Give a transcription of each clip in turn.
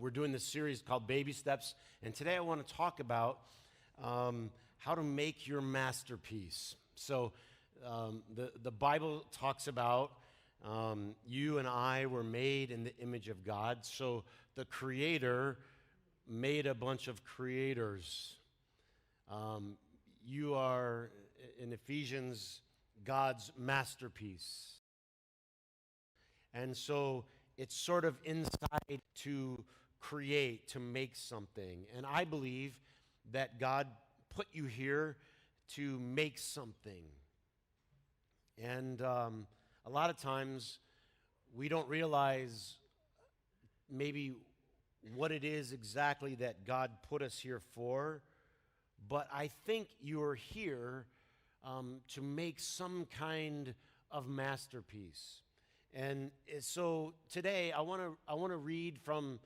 We're doing this series called Baby Steps, and today I want to talk about how to make your masterpiece. So the Bible talks about you and I were made in the image of God. So the Creator made a bunch of creators. You are, in Ephesians, God's masterpiece. And so it's sort of inside to create, to make something. And I believe that God put you here to make something. And a lot of times we don't realize maybe what it is exactly that God put us here for. But I think you're here to make some kind of masterpiece. And so today I want to read from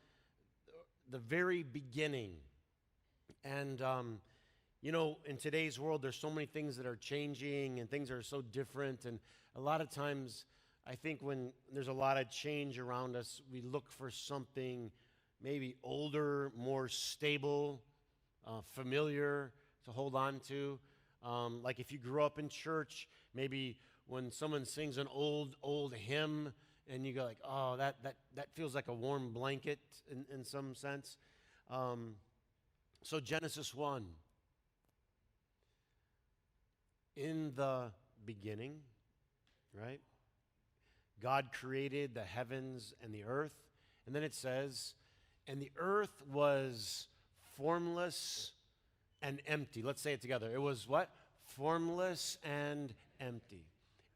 the very beginning. And in today's world, there's so many things that are changing and things are so different. And a lot of times, I think when there's a lot of change around us, we look for something maybe older, more stable, familiar to hold on to. Like if you grew up in church, maybe when someone sings an old hymn and you go like, oh, that feels like a warm blanket in some sense. So Genesis 1. In the beginning, right? God created the heavens and the earth. And then it says, and the earth was formless and empty. Let's say it together. It was what? Formless and empty.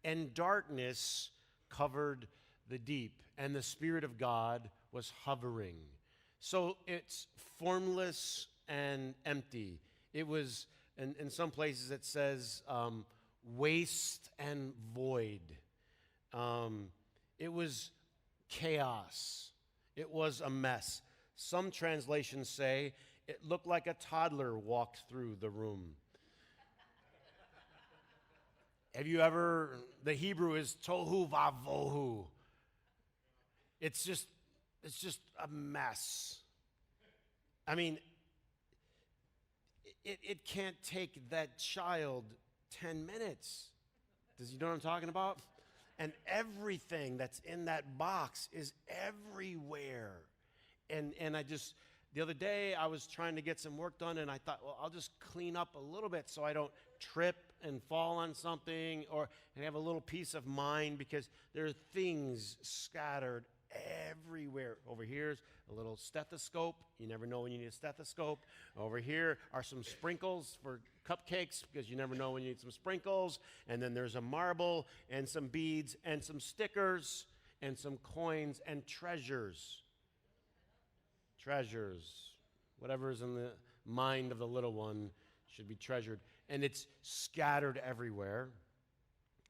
And darkness covered the deep, and the Spirit of God was hovering. So it's formless and empty. It was, in some places it says, waste and void. It was chaos. It was a mess. Some translations say it looked like a toddler walked through the room. Have you ever, the Hebrew is tohu vavohu. It's just a mess. I mean, it can't take that child 10 minutes. Does you know what I'm talking about? And everything that's in that box is everywhere. And the other day I was trying to get some work done and I thought, well, I'll just clean up a little bit so I don't trip and fall on something and have a little peace of mind, because there are things scattered everywhere. Over here's a little stethoscope. You never know when you need a stethoscope. Over here are some sprinkles for cupcakes, because you never know when you need some sprinkles. And then there's a marble and some beads and some stickers and some coins and treasures. Treasures. Whatever's in the mind of the little one should be treasured. And it's scattered everywhere.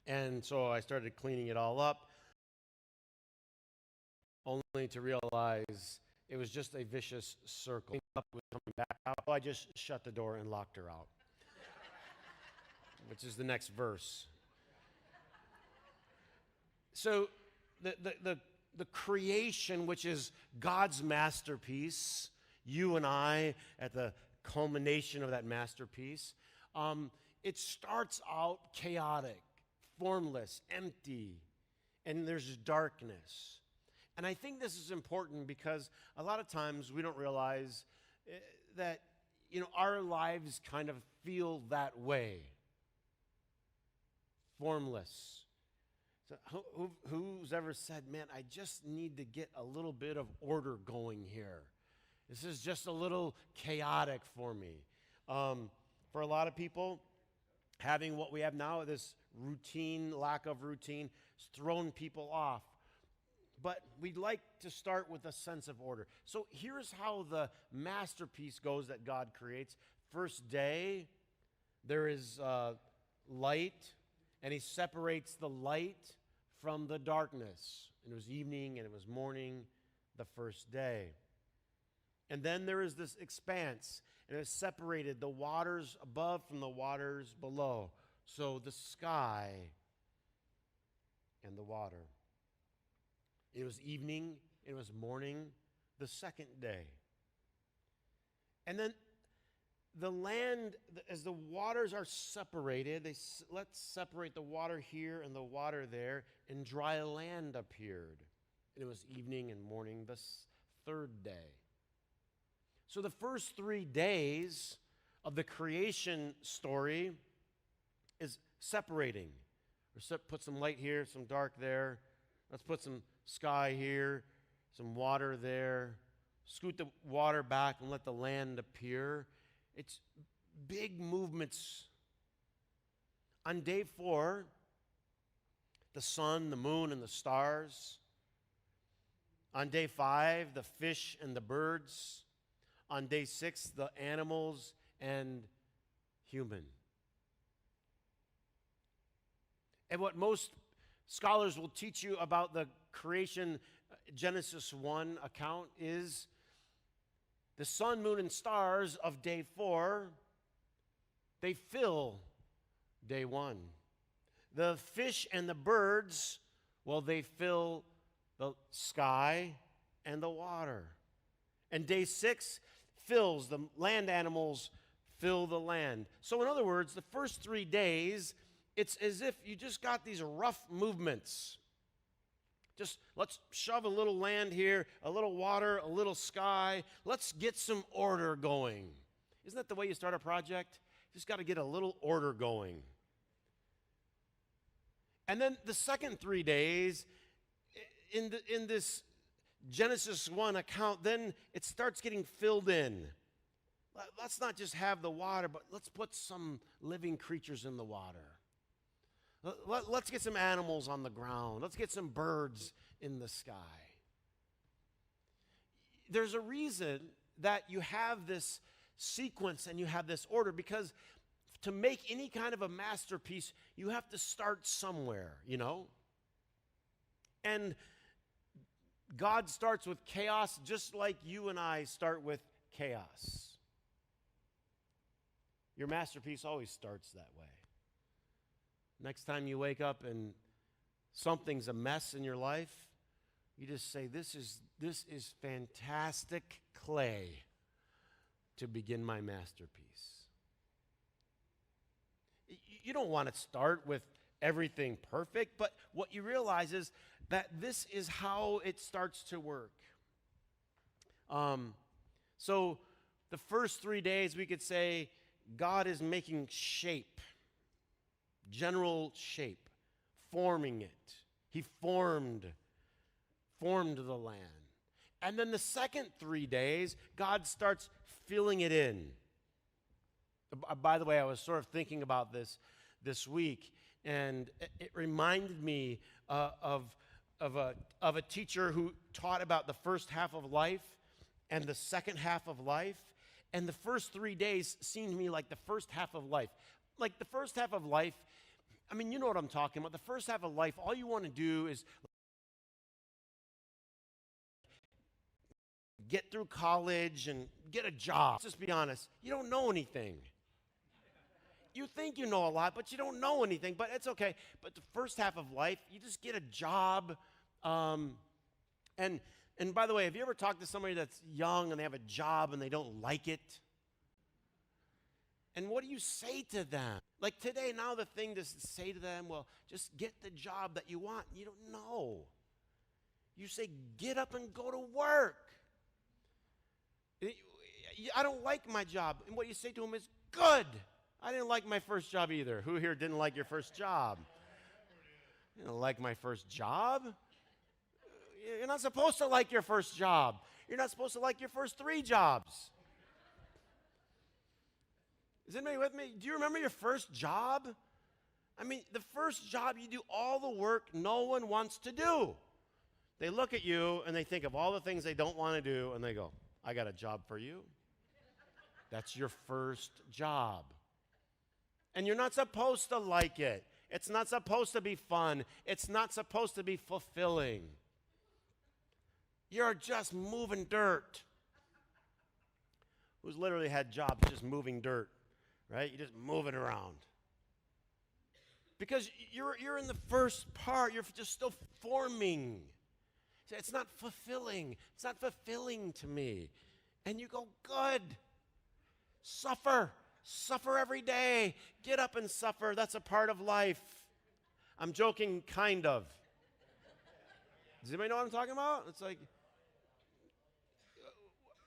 And so I started cleaning it all up, only to realize it was just a vicious circle. Coming back out, I just shut the door and locked her out, which is the next verse. So the creation, which is God's masterpiece, you and I at the culmination of that masterpiece, it starts out chaotic, formless, empty, and there's darkness. And I think this is important because a lot of times we don't realize that, our lives kind of feel that way. Formless. So who's ever said, man, I just need to get a little bit of order going here. This is just a little chaotic for me. For a lot of people, having what we have now, this routine, lack of routine, has thrown people off. But we'd like to start with a sense of order. So here's how the masterpiece goes that God creates. First day, there is light, and he separates the light from the darkness. And it was evening and it was morning the first day. And then there is this expanse, and it separated the waters above from the waters below. So the sky and the water. It was evening, it was morning the second day. And then the land, as the waters are separated, let's separate the water here and the water there, and dry land appeared. And it was evening and morning, the third day. So the first 3 days of the creation story is separating. Put some light here, some dark there. Let's put some sky here, some water there. Scoot the water back and let the land appear. It's big movements. On day 4, the sun, the moon, and the stars. On day 5, the fish and the birds. On day 6, the animals and human. And what most scholars will teach you about the creation Genesis 1 account is the sun, moon, and stars of day 4, they fill day 1. The fish and the birds, well, they fill the sky and the water. And day 6 fills, the land animals fill the land. So in other words, the first 3 days, it's as if you just got these rough movements. Just let's shove a little land here, a little water, a little sky. Let's get some order going. Isn't that the way you start a project? You just got to get a little order going. And then the second 3 days, in this Genesis 1 account, then it starts getting filled in. Let's not just have the water, but let's put some living creatures in the water. Let's get some animals on the ground. Let's get some birds in the sky. There's a reason that you have this sequence and you have this order, because to make any kind of a masterpiece, you have to start somewhere, you know? And God starts with chaos just like you and I start with chaos. Your masterpiece always starts that way. Next time you wake up and something's a mess in your life, you just say, this is fantastic clay to begin my masterpiece. You don't want to start with everything perfect, but what you realize is that this is how it starts to work. So the first 3 days, we could say God is making shape. General shape, forming it. He formed the land. And then the second 3 days, God starts filling it in. By the way, I was sort of thinking about this week, and it reminded me of a teacher who taught about the first half of life and the second half of life. And the first 3 days seemed to me like the first half of life. Like the first half of life, I mean, you know what I'm talking about. The first half of life, all you want to do is get through college and get a job. Let's just be honest. You don't know anything. You think you know a lot, but you don't know anything. But it's okay. But the first half of life, you just get a job. And by the way, have you ever talked to somebody that's young and they have a job and they don't like it? And what do you say to them? Like today, now the thing to say to them, well, just get the job that you want. You don't know. You say, get up and go to work. I don't like my job. And what you say to them is, good. I didn't like my first job either. Who here didn't like your first job? You didn't like my first job? You're not supposed to like your first job. You're not supposed to like your first 3 jobs. Is anybody with me? Do you remember your first job? I mean, the first job, you do all the work no one wants to do. They look at you and they think of all the things they don't want to do, and they go, I got a job for you. That's your first job. And you're not supposed to like it. It's not supposed to be fun. It's not supposed to be fulfilling. You're just moving dirt. Who's literally had jobs just moving dirt? Right? You're just moving around. Because you're in the first part. You're just still forming. It's not fulfilling. It's not fulfilling to me. And you go, good. Suffer. Suffer every day. Get up and suffer. That's a part of life. I'm joking, kind of. Does anybody know what I'm talking about? It's like,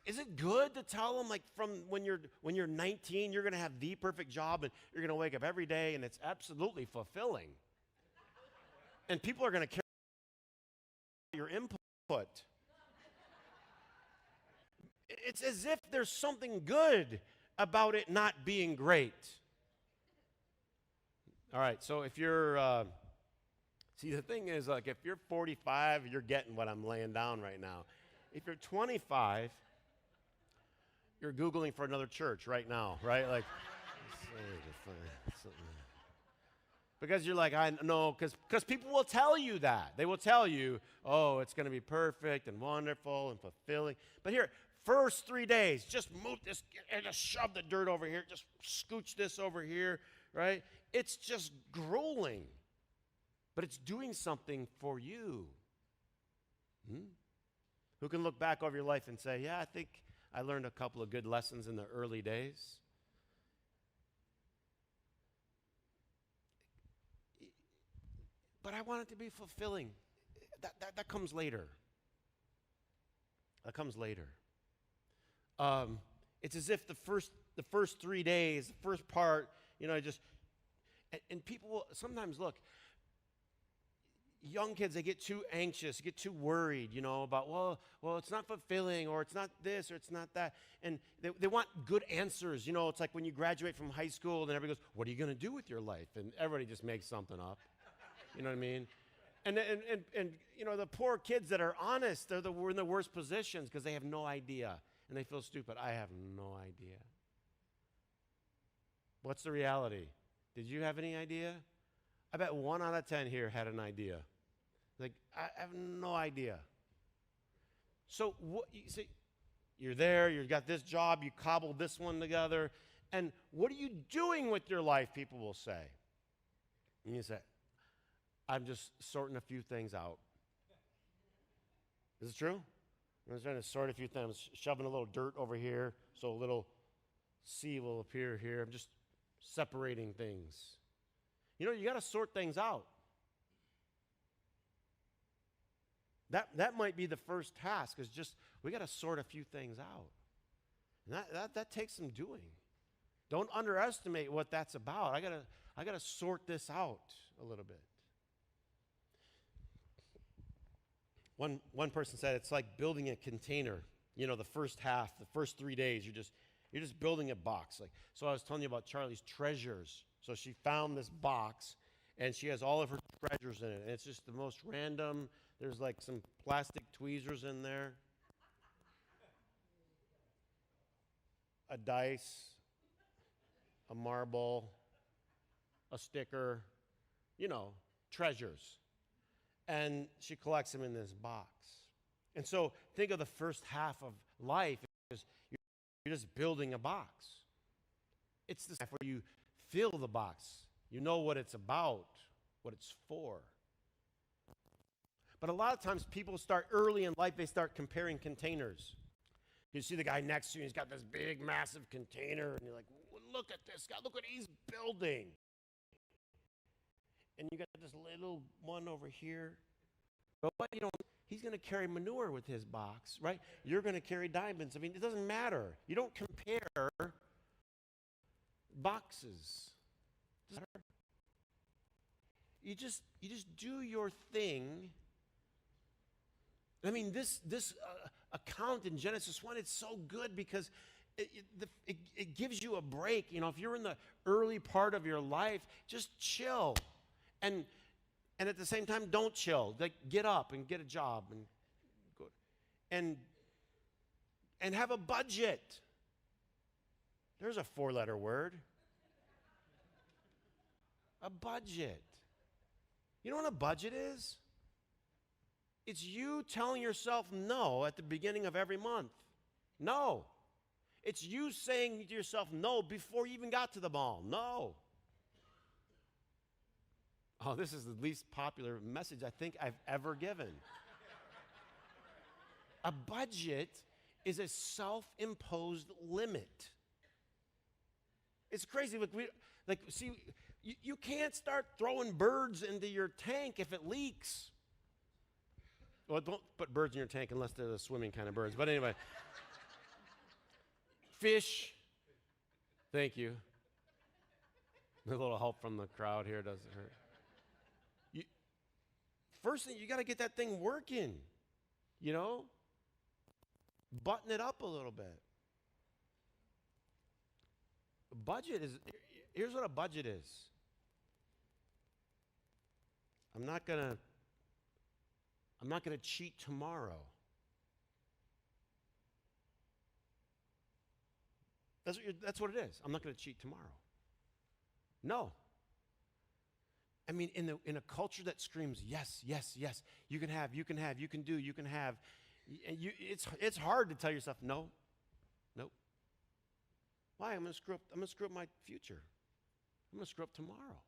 is it good to tell them, like, from when you're 19, you're going to have the perfect job and you're going to wake up every day and it's absolutely fulfilling? And people are going to care about your input. It's as if there's something good about it not being great. All right, so if you're, see, the thing is, like, if you're 45, you're getting what I'm laying down right now. If you're 25, you're Googling for another church right now, right? Like, because you're like, I know, because people will tell you that. They will tell you, oh, it's going to be perfect and wonderful and fulfilling. But here, first 3 days, just move this, and just shove the dirt over here, just scooch this over here, right? It's just grueling, but it's doing something for you. Who can look back over your life and say, yeah, I think I learned a couple of good lessons in the early days? But I want it to be fulfilling. That comes later. That comes later. It's as if the first 3 days, the first part, and people will sometimes look. Young kids, they get too anxious, get too worried, about, well, it's not fulfilling, or it's not this, or it's not that. And they want good answers. It's like when you graduate from high school, and everybody goes, what are you going to do with your life? And everybody just makes something up. You know what I mean? And the poor kids that are honest, we're in the worst positions because they have no idea. And they feel stupid. I have no idea. What's the reality? Did you have any idea? I bet 1 out of 10 here had an idea. Like, I have no idea. So you see, you're there, you've got this job, you cobbled this one together, and what are you doing with your life, people will say. And you say, I'm just sorting a few things out. Is it true? I'm just trying to sort a few things, shoving a little dirt over here so a little sea will appear here. I'm just separating things. You got to sort things out. That might be the first task, is just we got to sort a few things out. And that takes some doing. Don't underestimate what that's about. I got to sort this out a little bit. One person said it's like building a container. The first half, the first 3 days, you're just building a box. Like, so I was telling you about Charlie's treasures. So she found this box, and she has all of her treasures in it. And it's just the most random. There's like some plastic tweezers in there, a dice, a marble, a sticker, treasures. And she collects them in this box. And so think of the first half of life as you're just building a box. It's the stuff where you fill the box. You know what it's about, what it's for. But a lot of times people start early in life, they start comparing containers. You see the guy next to you, he's got this big, massive container, and you're like, look at this guy, look what he's building. And you got this little one over here. But he's going to carry manure with his box, right? You're going to carry diamonds. I mean, it doesn't matter. You don't compare boxes. Does that matter? You just do your thing. I mean, this account in Genesis 1, it's so good because it gives you a break. If you're in the early part of your life, just chill. And at the same time, don't chill. Like, get up and get a job and go and have a budget. There's a 4-letter word. A budget. You know what a budget is? It's you telling yourself no at the beginning of every month. No. It's you saying to yourself no before you even got to the mall. No. Oh, this is the least popular message I think I've ever given. A budget is a self-imposed limit. It's crazy. You can't start throwing birds into your tank if it leaks. Well, don't put birds in your tank unless they're the swimming kind of birds. But anyway, fish. Thank you. A little help from the crowd here doesn't hurt. First thing, you got to get that thing working, Button it up a little bit. Here's what a budget is. I'm not gonna cheat tomorrow. That's what it is. I'm not gonna cheat tomorrow. No. I mean, in a culture that screams yes, yes, yes, you can have, you can do, you can have, it's hard to tell yourself no, nope. Why? I'm gonna screw up my future. I'm gonna screw up tomorrow.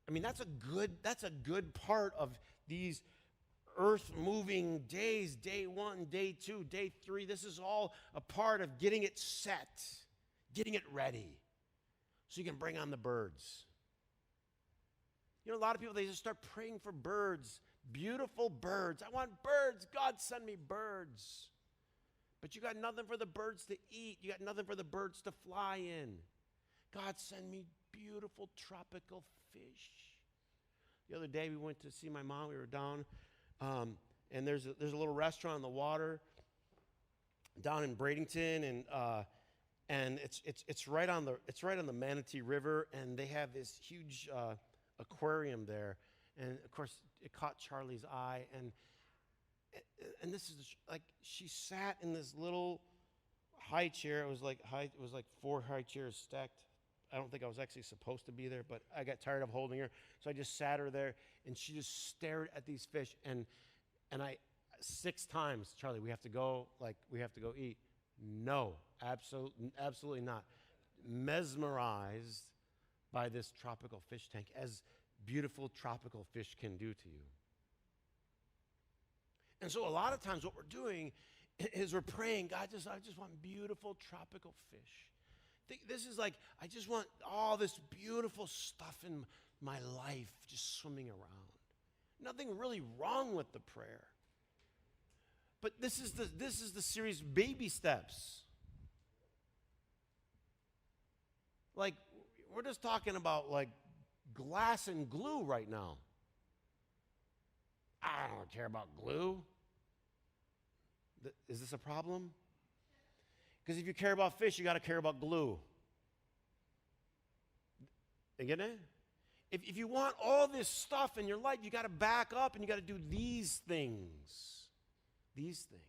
I mean, that's a good part of these earth-moving days, day 1, day 2, day 3. This is all a part of getting it set, getting it ready, so you can bring on the birds. A lot of people, they just start praying for birds, beautiful birds. I want birds. God, send me birds. But you got nothing for the birds to eat. You got nothing for the birds to fly in. God, send me beautiful tropical fish. The other day we went to see my mom. We were down, and there's a little restaurant on the water down in Bradenton, and it's right on the Manatee River, and they have this huge aquarium there, and of course it caught Charlie's eye, and this is she sat in this little high chair. It was like 4 high chairs stacked. I don't think I was actually supposed to be there, but I got tired of holding her, so I just sat her there, and she just stared at these fish, and I 6 times, Charlie, we have to go eat. No, absolutely not. Mesmerized by this tropical fish tank, as beautiful tropical fish can do to you. And so a lot of times what we're doing is we're praying, God, I just want beautiful tropical fish. This is like, I just want all this beautiful stuff in my life just swimming around. Nothing really wrong with the prayer. But this is the series Baby Steps. Like, we're just talking about glass and glue right now. I don't care about glue. Is this a problem? Because if you care about fish, you got to care about glue. You get it? If you want all this stuff in your life, you got to back up and you got to do these things. These things.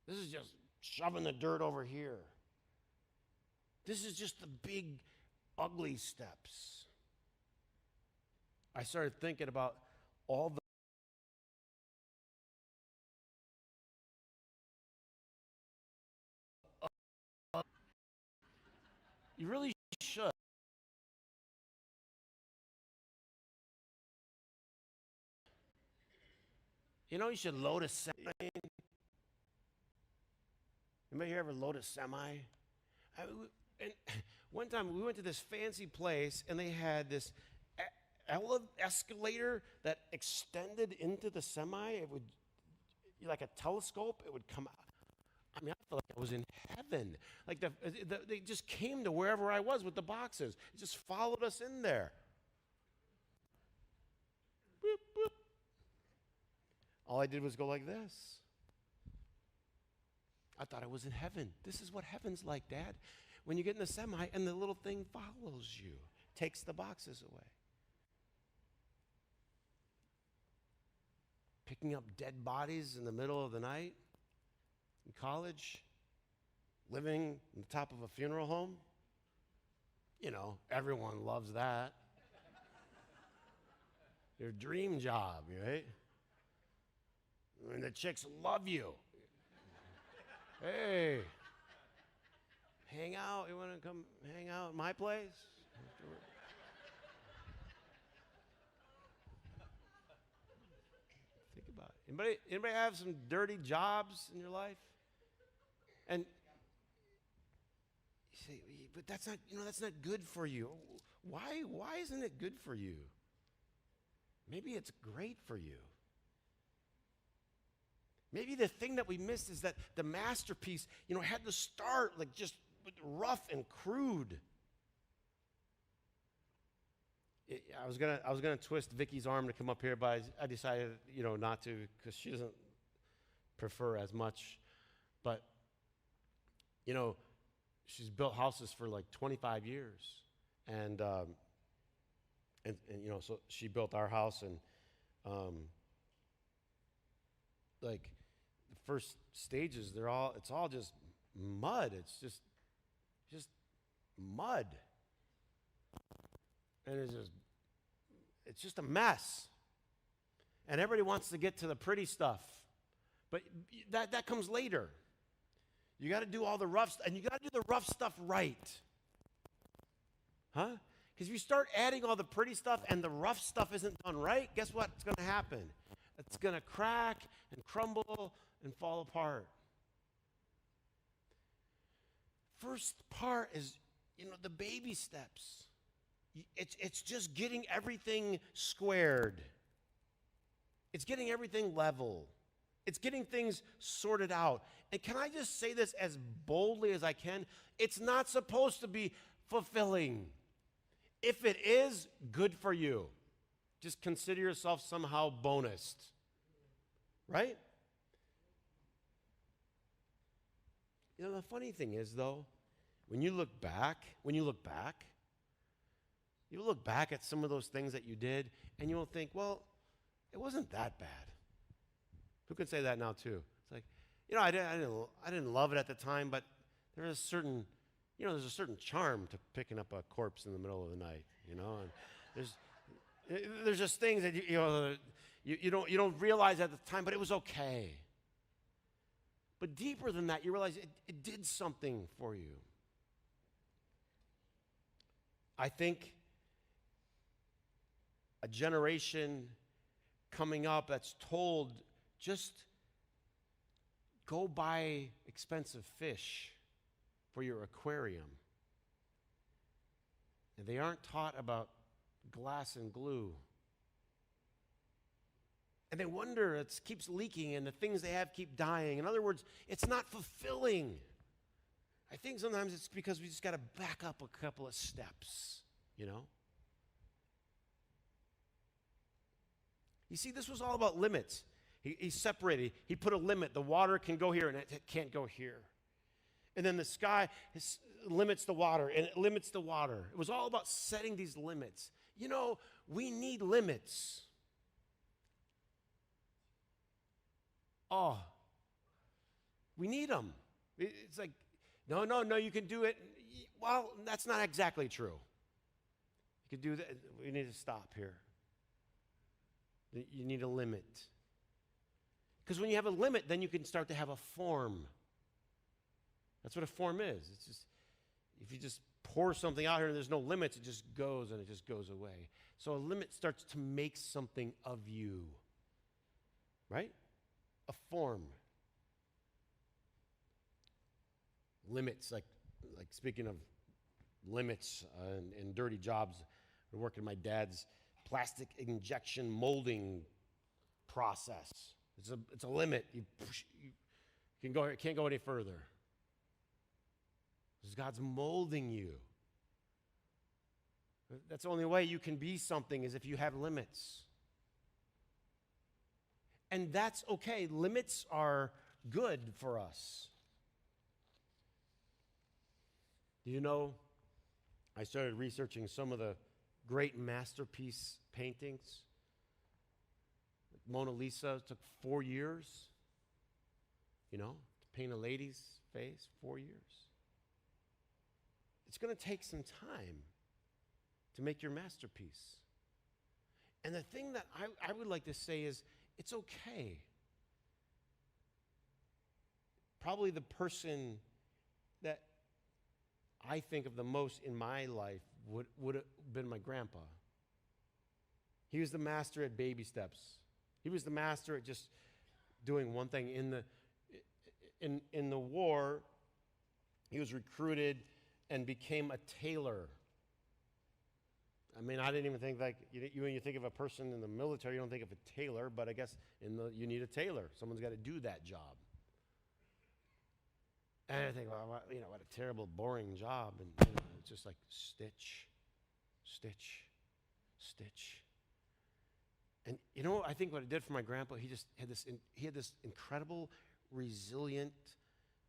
This is just shoving the dirt over here. This is just the big, ugly steps. I started thinking about all the you really should. You should load a semi. Anybody here ever load a semi? And one time we went to this fancy place, and they had this escalator that extended into the semi. It would, like a telescope, it would come out. I mean, I felt like I was in heaven. Like they just came to wherever I was with the boxes. It just followed us in there. Boop, boop. All I did was go like this. I thought I was in heaven. This is what heaven's like, Dad. When you get in the semi and the little thing follows you, takes the boxes away. Picking up dead bodies in the middle of the night in college, living on the top of a funeral home. Everyone loves that. Your dream job, right? And the chicks love you. Hey, hang out. You want to come hang out at my place? Think about it. Anybody have some dirty jobs in your life? And you say, but that's not good for you. Why isn't it good for you? Maybe it's great for you. Maybe the thing that we missed is that the masterpiece, had to start like just rough and crude. I was gonna twist Vicky's arm to come up here, but I decided, not to, because she doesn't prefer as much. But she's built houses for like 25 years, and so she built our house, and like the first stages, it's all just mud. It's just mud. And it's just a mess. And everybody wants to get to the pretty stuff. But that comes later. You got to do all the rough stuff, and you got to do the rough stuff right. Huh? Because if you start adding all the pretty stuff and the rough stuff isn't done right, guess what's going to happen? It's going to crack and crumble and fall apart. First part is, the baby steps. It's just getting everything squared. It's getting everything level. It's getting things sorted out. And can I just say this as boldly as I can? It's not supposed to be fulfilling. If it is, good for you. Just consider yourself somehow bonused. Right? The funny thing is, though, when you look back, you look back at some of those things that you did, and you will think, well, it wasn't that bad. Who can say that now, too? It's like, I didn't love it at the time, but there's a certain charm to picking up a corpse in the middle of the night, and there's just things that you don't realize at the time, but it was okay. But deeper than that, you realize it did something for you. I think a generation coming up that's told, just go buy expensive fish for your aquarium. And they aren't taught about glass and glue. And they wonder, it keeps leaking, and the things they have keep dying. In other words, it's not fulfilling. I think sometimes it's because we just got to back up a couple of steps, You see, this was all about limits. He separated. He put a limit. The water can go here, and it can't go here. And then the sky limits the water, and it limits the water. It was all about setting these limits. We need limits. Oh, we need them. It's like, no, you can do it. Well, that's not exactly true. You can do that. We need to stop here. You need a limit. Because when you have a limit, then you can start to have a form. That's what a form is. It's just, if you just pour something out here and there's no limits, it just goes and it just goes away. So a limit starts to make something of you. Right? A form. Limits, like speaking of limits and dirty jobs, I worked in my dad's plastic injection molding process. It's a limit. You can't go any further. Because God's molding you. That's the only way you can be something, is if you have limits. And that's okay. Limits are good for us. I started researching some of the great masterpiece paintings. Mona Lisa took 4 years, to paint a lady's face, 4 years. It's going to take some time to make your masterpiece. And the thing that I would like to say is, it's okay. Probably the person that I think of the most in my life would have been my grandpa. He was the master at baby steps. He was the master at just doing one thing. In the war, he was recruited and became a tailor. I mean, I didn't even think like, when you think of a person in the military, you don't think of a tailor, but I guess you need a tailor. Someone's got to do that job. And I think, well, what a terrible, boring job. And it's just like stitch, stitch, stitch. And I think what it did for my grandpa, he had this incredible, resilient,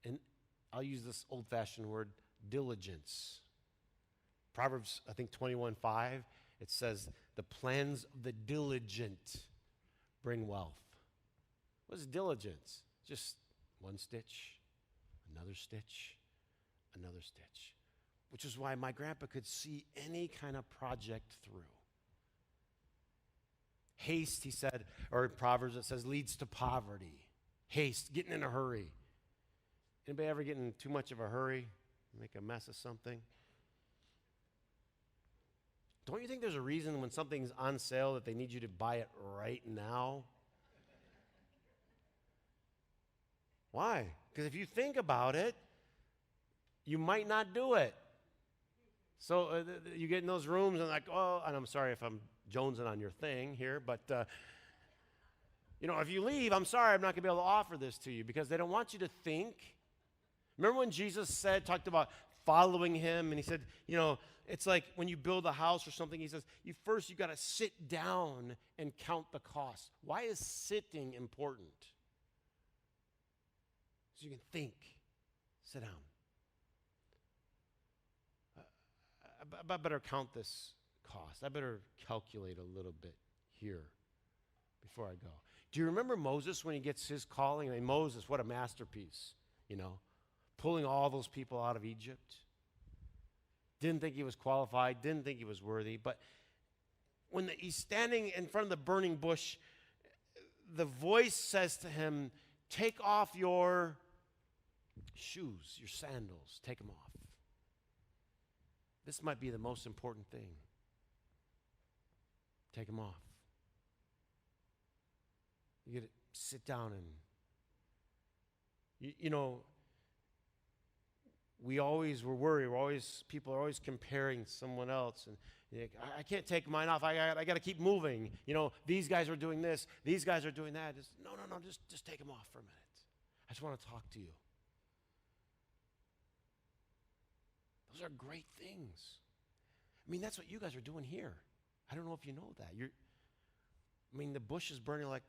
and I'll use this old-fashioned word, diligence. Proverbs, I think 21:5, it says, the plans of the diligent bring wealth. What is diligence? Just one stitch, another stitch, another stitch. Which is why my grandpa could see any kind of project through. Haste, he said, or in Proverbs it says, leads to poverty. Haste, getting in a hurry. Anybody ever get in too much of a hurry? Make a mess of something? Don't you think there's a reason when something's on sale that they need you to buy it right now? Why? Because if you think about it, you might not do it. So you get in those rooms and like, oh, and I'm sorry if I'm jonesing on your thing here, but if you leave, I'm sorry, I'm not going to be able to offer this to you because they don't want you to think. Remember when Jesus talked about following him, and he said, it's like when you build a house or something, he says, you got to sit down and count the cost. Why is sitting important? So you can think. Sit down. I better count this cost. I better calculate a little bit here before I go. Do you remember Moses when he gets his calling? I mean, Moses, what a masterpiece, pulling all those people out of Egypt. Didn't think he was qualified, didn't think he was worthy. But when he's standing in front of the burning bush, the voice says to him, take off your shoes, your sandals, take them off. This might be the most important thing. Take them off. You get to sit down and, we always were worried. People are always comparing someone else. And I can't take mine off. I got to keep moving. These guys are doing this. These guys are doing that. No. Just take them off for a minute. I just want to talk to you. Those are great things. I mean, that's what you guys are doing here. I don't know if you know that. The bush is burning like,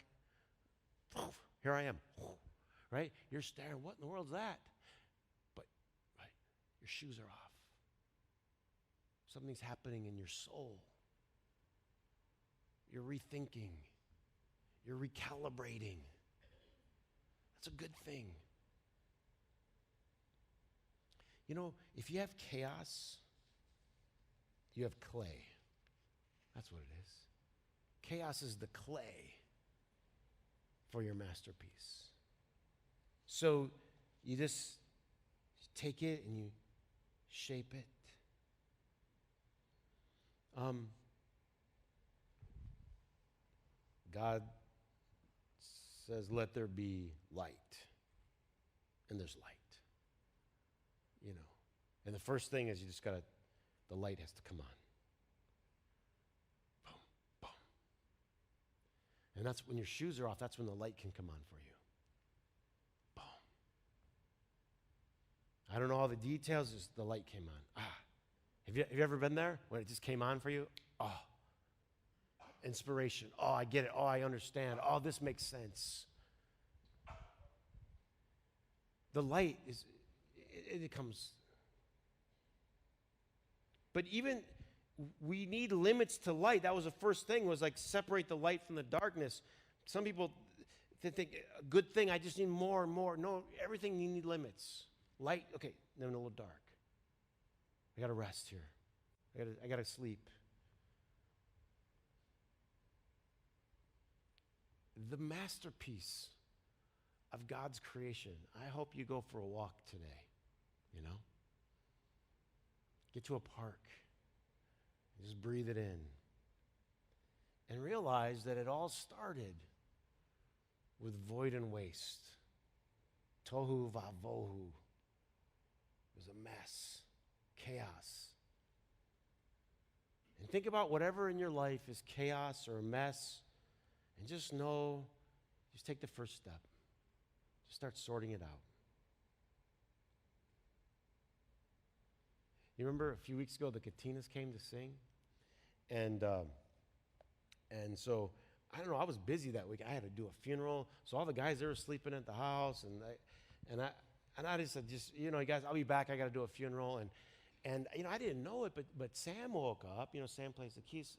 here I am, right? You're staring, what in the world's that? But, right, your shoes are off. Something's happening in your soul. You're rethinking. You're recalibrating. That's a good thing. If you have chaos, you have clay. That's what it is. Chaos is the clay for your masterpiece. So you just take it and you shape it. God says, let there be light. And there's light. And the first thing is the light has to come on. Boom, boom. And that's when your shoes are off, that's when the light can come on for you. Boom. I don't know all the details, just the light came on. Have you ever been there when it just came on for you? Inspiration. I get it. I understand. This makes sense. The light it comes. But even we need limits to light. That was the first thing, was like separate the light from the darkness. Some people think, a good thing, I just need more and more. No, everything you need limits. Light, okay, then a little dark. I got to rest here. I got to sleep. The masterpiece of God's creation. I hope you go for a walk today, Get to a park. Just breathe it in. And realize that it all started with void and waste. Tohu vavohu. It was a mess, chaos. And think about whatever in your life is chaos or a mess, and just know, just take the first step. Just start sorting it out. You remember a few weeks ago the Katinas came to sing? And so, I don't know, I was busy that week. I had to do a funeral. So all the guys, they were sleeping at the house. And I just said, you guys, I'll be back. I got to do a funeral. And I didn't know it, but Sam woke up. Sam plays the keys.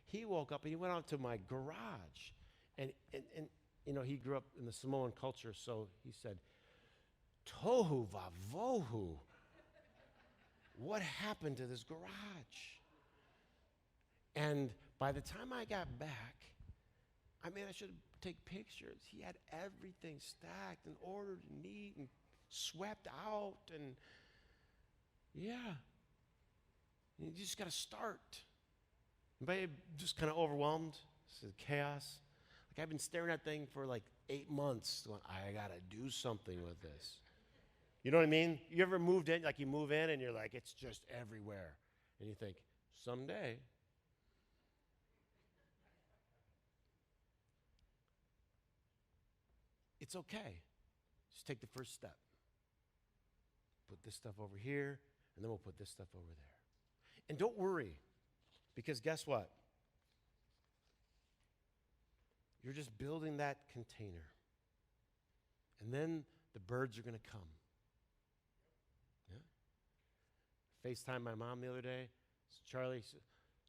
He woke up and he went out to my garage. And he grew up in the Samoan culture, so he said, Tohu vavohu. What happened to this garage? And by the time I got back, I should take pictures. He had everything stacked and ordered and neat and swept out. And yeah, you just got to start. Anybody just kind of overwhelmed? This is chaos. Like I've been staring at that thing for like 8 months going, I got to do something with this. You know what I mean? You ever moved in, like you move in and you're like, it's just everywhere. And you think, someday. It's okay. Just take the first step. Put this stuff over here, and then we'll put this stuff over there. And don't worry, because guess what? You're just building that container. And then the birds are going to come. Yeah? FaceTime my mom the other day. Charlie,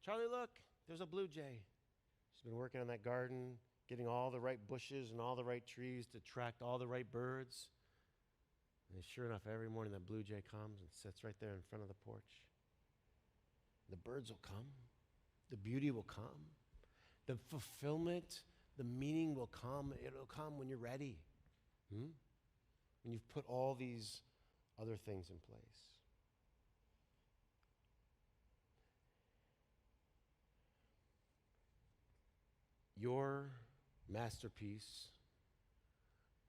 look, there's a blue jay. She's been working on that garden, getting all the right bushes and all the right trees to attract all the right birds. And sure enough, every morning that blue jay comes and sits right there in front of the porch. The birds will come. The beauty will come. The fulfillment, the meaning will come. It'll come when you're ready. When you've put all these other things in place. Your masterpiece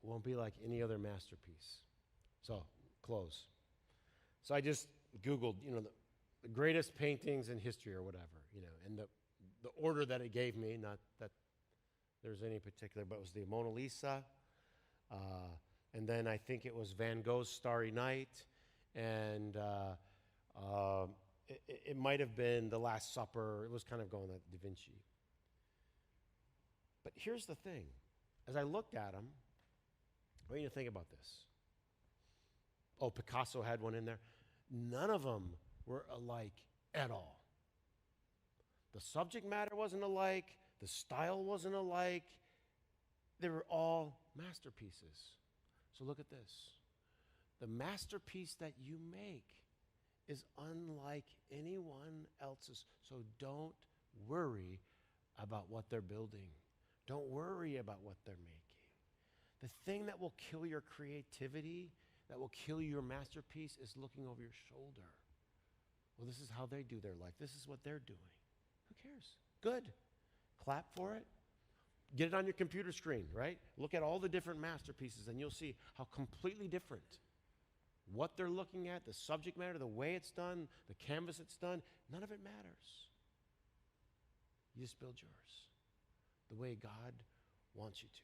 won't be like any other masterpiece. So, close. So I just Googled, the greatest paintings in history or whatever, and the order that it gave me, not that there's any particular, but it was the Mona Lisa, and then I think it was Van Gogh's Starry Night, and it might have been The Last Supper. It was kind of going like Da Vinci. But here's the thing. As I looked at them, I want you to think about this. Oh, Picasso had one in there. None of them were alike at all. The subject matter wasn't alike. The style wasn't alike. They were all masterpieces. So look at this. The masterpiece that you make is unlike anyone else's. So don't worry about what they're building. Don't worry about what they're making. The thing that will kill your creativity, that will kill your masterpiece, is looking over your shoulder. Well, this is how they do their life. This is what they're doing. Who cares? Good. Clap for it. Get it on your computer screen, right? Look at all the different masterpieces, and you'll see how completely different. What they're looking at, the subject matter, the way it's done, the canvas it's done, none of it matters. You just build yours the way God wants you to.